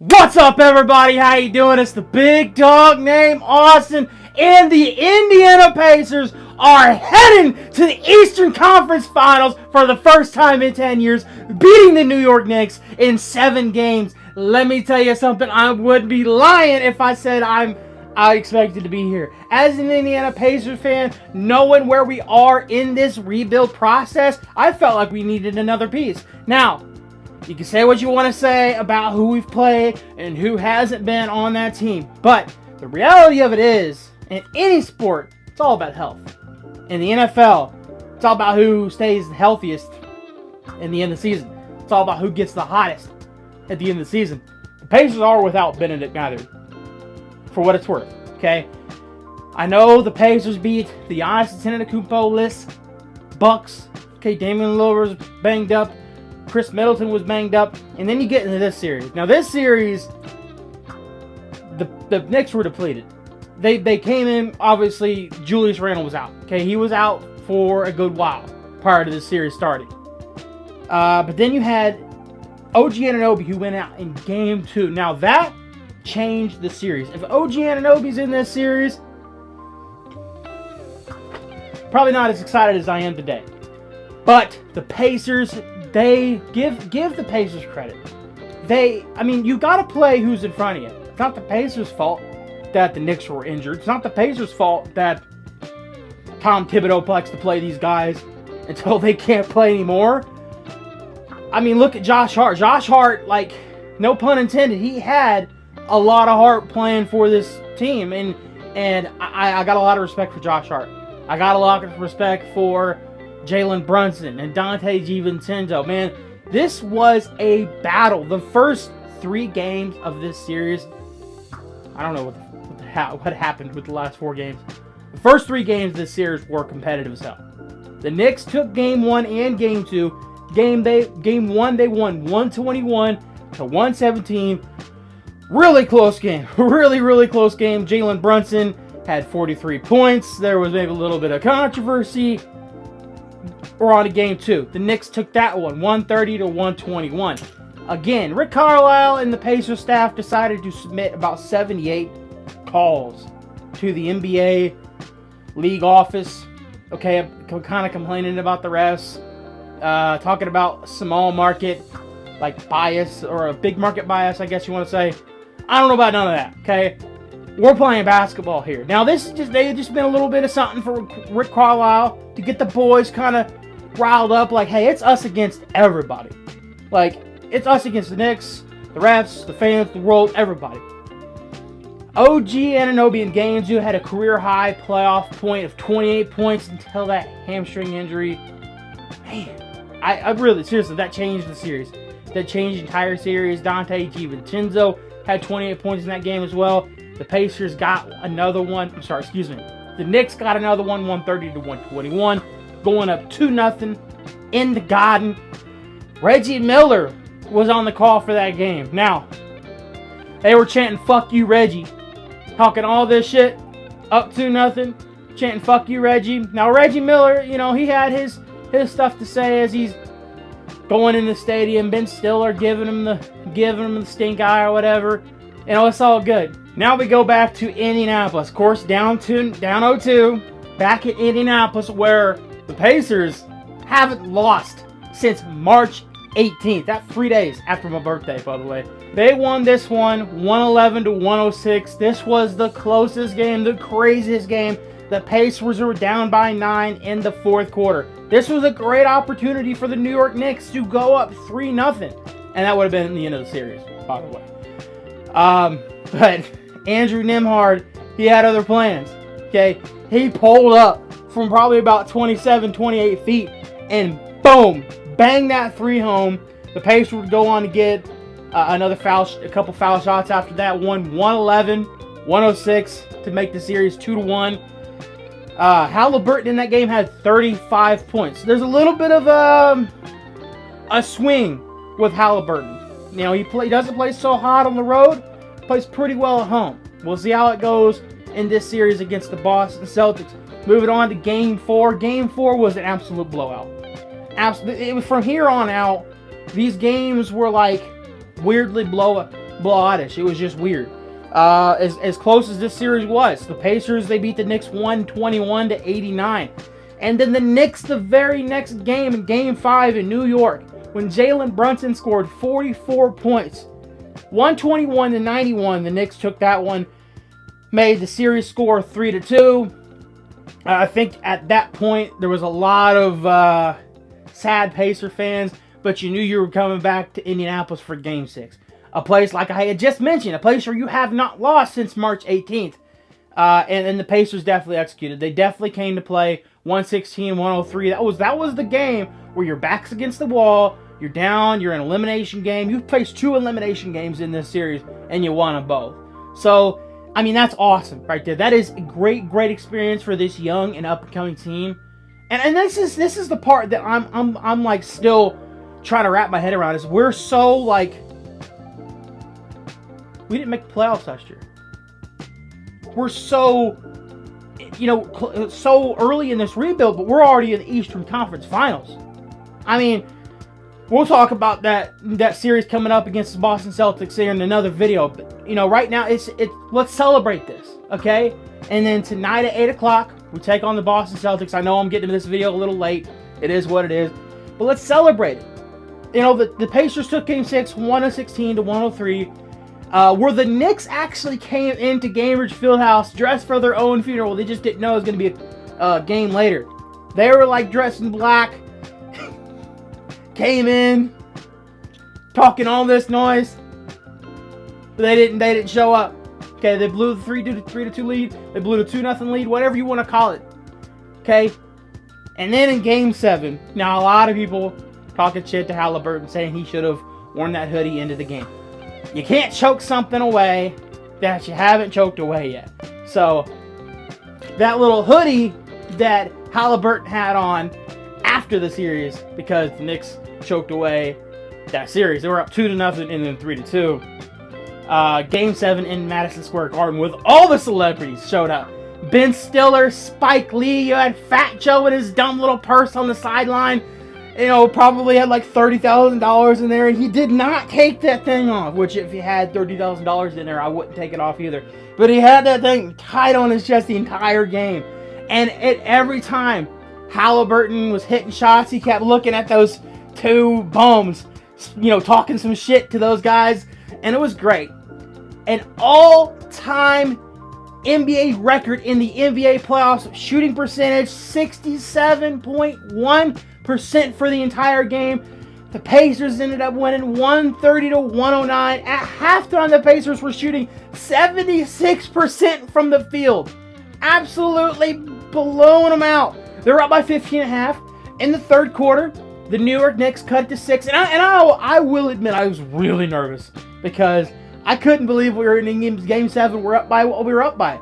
What's up, everybody? How you doing? It's the big dog named Austin, and the Indiana Pacers are heading to the Eastern Conference Finals for the first time in 10 years, beating the New York Knicks in 7 games. Let me tell you something. I would be lying if I said I expected to be here. As an Indiana Pacers fan, knowing where we are in this rebuild process, I felt like we needed another piece. Now, you can say what you want to say about who we've played and who hasn't been on that team. But the reality of it is, in any sport, it's all about health. In the NFL, it's all about who stays the healthiest in the end of the season. It's all about who gets the hottest at the end of the season. The Pacers are without Benedict Mathurin, for what it's worth. Okay? I know the Pacers beat the Giannis Antetokounmpo-less Bucks. Okay, Damian Lillard's banged up. Chris Middleton was banged up, and then you get into this series. Now, this series, the Knicks were depleted. They came in, obviously, Julius Randle was out. Okay, he was out for a good while prior to this series starting. But then you had OG Anunoby, who went out in Game 2. Now, that changed the series. If OG Anunoby's in this series, probably not as excited as I am today. But the Pacers, they give the Pacers credit. You got to play who's in front of you. It's not the Pacers' fault that the Knicks were injured. It's not the Pacers' fault that Tom Thibodeau likes to play these guys until they can't play anymore. I mean, look at Josh Hart. Josh Hart, like, no pun intended, he had a lot of heart playing for this team. And I got a lot of respect for Josh Hart. I got a lot of respect for Jalen Brunson and Dante DiVincenzo. Man, this was a battle. The first 3 games of this series, I don't know what happened with the last 4 games. The first 3 games of this series were competitive as hell. The Knicks took Game 1 and Game 2. Game 1, they won 121 to 117. Really close game. Really close game. Jalen Brunson had 43 points. There was maybe a little bit of controversy. We're on to Game 2. The Knicks took that one, 130 to 121. Again, Rick Carlisle and the Pacers staff decided to submit about 78 calls to the NBA league office. Okay, I'm kind of complaining about the refs, talking about small market like bias, or a big market bias, I guess you want to say. I don't know about none of that. Okay, we're playing basketball here. Now, they've just been a little bit of something for Rick Carlisle to get the boys kind of riled up, like, hey, it's us against everybody. Like, it's us against the Knicks, the refs, the fans, the world, everybody. OG Anunoby in Game 2 had a career-high playoff point of 28 points until that hamstring injury. Man, I really, seriously, that changed the series. That changed the entire series. Dante DiVincenzo had 28 points in that game as well. The Pacers got another one. The Knicks got another one, 130 to 121. Going up 2-0 in the Garden. Reggie Miller was on the call for that game. Now, they were chanting, "Fuck you, Reggie." Talking all this shit. Up 2-0. Chanting, "Fuck you, Reggie." Now, Reggie Miller, he had his stuff to say as he's going in the stadium. Ben Stiller giving him the stink eye or whatever. It's all good. Now we go back to Indianapolis. Of course, down 0-2. Back in Indianapolis, where the Pacers haven't lost since March 18th. That's 3 days after my birthday, by the way. They won this one, 111 to 106. This was the closest game, the craziest game. The Pacers were down by 9 in the 4th quarter. This was a great opportunity for the New York Knicks to go up 3-0. And that would have been the end of the series, by the way. But Andrew Nembhard, he had other plans. Okay, he pulled up from probably about 27, 28 feet, and boom, bang that 3 home. The Pacers would go on to get a couple foul shots after that. 111, 106 to make the series 2-1. Halliburton in that game had 35 points. There's a little bit of a swing with Halliburton. He doesn't play so hot on the road, plays pretty well at home. We'll see how it goes in this series against the Boston Celtics. Moving on to Game 4. Game 4 was an absolute blowout. It was from here on out, these games were like weirdly blowout-ish. It was just weird. As close as this series was, the Pacers, they beat the Knicks 121-89. And then the Knicks, the very next game, in Game 5 in New York, when Jalen Brunson scored 44 points, 121-91, the Knicks took that one, made the series score 3-2. I think at that point, there was a lot of sad Pacer fans, but you knew you were coming back to Indianapolis for Game 6. A place, like I had just mentioned, a place where you have not lost since March 18th. And the Pacers definitely executed. They definitely came to play. 116-103. That was the game where your back's against the wall, you're down, you're in an elimination game. You've faced 2 elimination games in this series, and you won them both. So, I mean, that's awesome right there. That is a great, great experience for this young and up-and-coming team. And this is the part that I'm like still trying to wrap my head around. Is we're so like, we didn't make the playoffs last year. We're so, so early in this rebuild, but we're already in the Eastern Conference Finals. I mean, we'll talk about that series coming up against the Boston Celtics here in another video. But right now it's let's celebrate this, okay? And then tonight at 8 o'clock, we take on the Boston Celtics. I know I'm getting to this video a little late. It is what it is, but let's celebrate it. The Pacers took Game 6, 116-103. Where the Knicks actually came into Gainbridge Fieldhouse dressed for their own funeral. They just didn't know it was going to be a game later. They were like dressed in black, came in, talking all this noise, but they didn't show up. Okay, they blew the 3-2 lead. They blew the 2-0 lead, whatever you want to call it. Okay, and then in Game 7, now a lot of people talking shit to Halliburton, saying he should have worn that hoodie into the game. You can't choke something away that you haven't choked away yet. So, that little hoodie that Halliburton had on after the series, because the Knicks choked away that series. They were up 2-0 and then 3-2. Game 7 in Madison Square Garden with all the celebrities showed up. Ben Stiller, Spike Lee, you had Fat Joe with his dumb little purse on the sideline. Probably had like $30,000 in there, and he did not take that thing off. Which, if he had $30,000 in there, I wouldn't take it off either. But he had that thing tied on his chest the entire game. And every time Halliburton was hitting shots, he kept looking at those 2 bums, talking some shit to those guys, and it was great. An all-time NBA record in the NBA playoffs, shooting percentage 67.1% for the entire game. The Pacers ended up winning 130-109. At halftime, the Pacers were shooting 76% from the field. Absolutely blowing them out. They were up by 15.5. In the third quarter, the New York Knicks cut it to 6. And I will admit, I was really nervous because I couldn't believe we were in Game 7. We're up by what we were up by.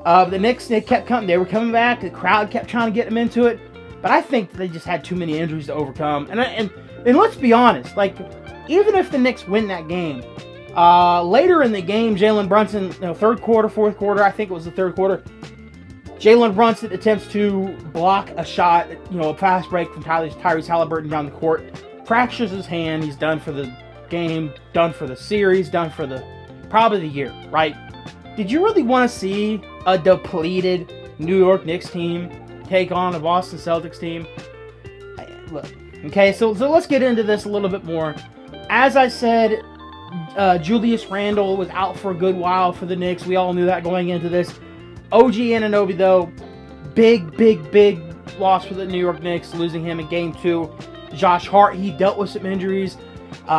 The Knicks, they kept coming. They were coming back. The crowd kept trying to get them into it. But I think they just had too many injuries to overcome. And let's be honest, like, even if the Knicks win that game, later in the game, Jalen Brunson, third quarter, fourth quarter, I think it was the third quarter, Jalen Brunson attempts to block a shot, a fast break from Tyrese Halliburton down the court, fractures his hand. He's done for the game, done for the series, done for probably the year, right? Did you really want to see a depleted New York Knicks team take on a Boston Celtics team? Look, okay, so let's get into this a little bit more. As I said, Julius Randle was out for a good while for the Knicks. We all knew that going into this. OG Anunoby, though, big loss for the New York Knicks, losing him in Game 2. Josh Hart, he dealt with some injuries.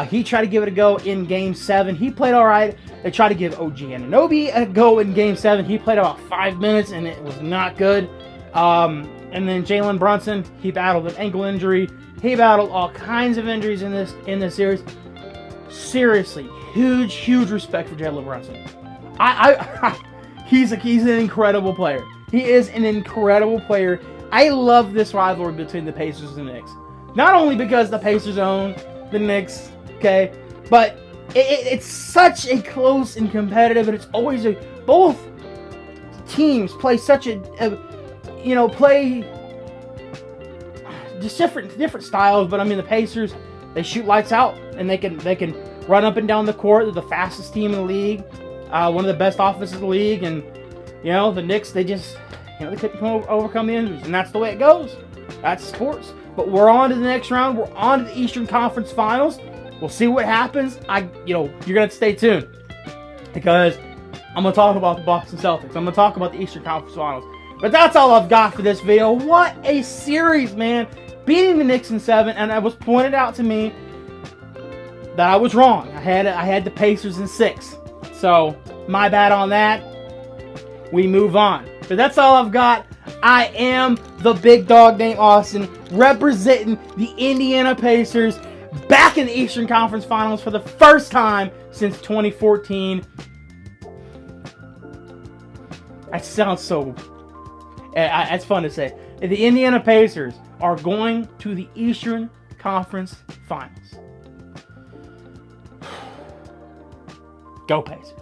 He tried to give it a go in Game 7. He played all right. They tried to give OG Anunoby a go in Game 7. He played about 5 minutes, and it was not good. And then Jalen Brunson, he battled an ankle injury. He battled all kinds of injuries in this series. Seriously, huge respect for Jalen Brunson. He's an incredible player. He is an incredible player. I love this rivalry between the Pacers and the Knicks. Not only because the Pacers own the Knicks, okay, but it's such a close and competitive, and it's always both teams play such play just different styles. But I mean, the Pacers, they shoot lights out, and they can run up and down the court. They're the fastest team in the league, one of the best offenses in the league, and the Knicks, they just, they couldn't overcome the injuries, and that's the way it goes. That's sports. But we're on to the next round. We're on to the Eastern Conference Finals. We'll see what happens. You're gonna have to stay tuned because I'm gonna talk about the Boston Celtics. I'm gonna talk about the Eastern Conference Finals. But that's all I've got for this video. What a series, man! Beating the Knicks in 7, and it was pointed out to me that I was wrong. I had the Pacers in 6. So my bad on that. We move on. But that's all I've got. I am the big dog named Austin, representing the Indiana Pacers, back in the Eastern Conference Finals for the first time since 2014. That sounds so... It's fun to say. The Indiana Pacers are going to the Eastern Conference Finals. Go Pacers.